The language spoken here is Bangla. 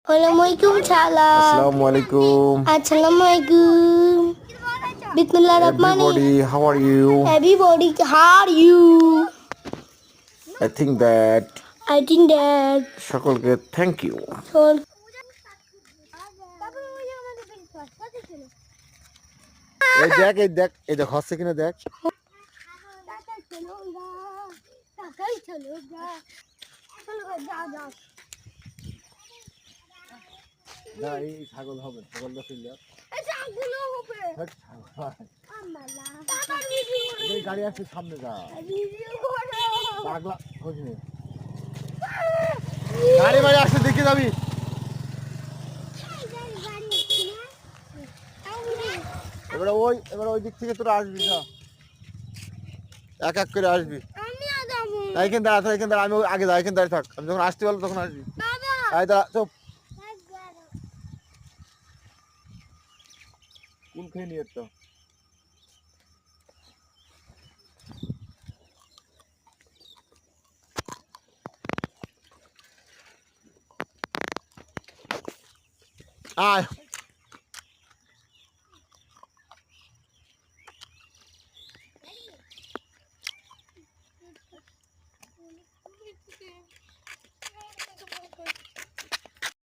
Assalamualaikum salam. Assalamualaikum. Assalamualaikum. Bismillahirrahmanirrahim. Everybody, how are you? Everybody, how are you? I think that I think that সকলকে thank you. so এই দেখ হচ্ছে কিনা দেখ। না এই ছাগল হবে, ছাগলটা ফিরলে এই গাড়ি আসছে সামনে যা পাগলা খোঁজ নে গাড়ি বাড়ি আসছে দেখে যাবি এবার ওই দিক থেকে তোরা আসবি যা এক এক করে আসবি এখানে দাঁড়া আমি আগে যাই এখানে দাঁড়িয়ে থাক আমি যখন আসতে পারবো তখন আসবি দাঁড়া চুপ কোন খেয়ে নিয়ে তো আয়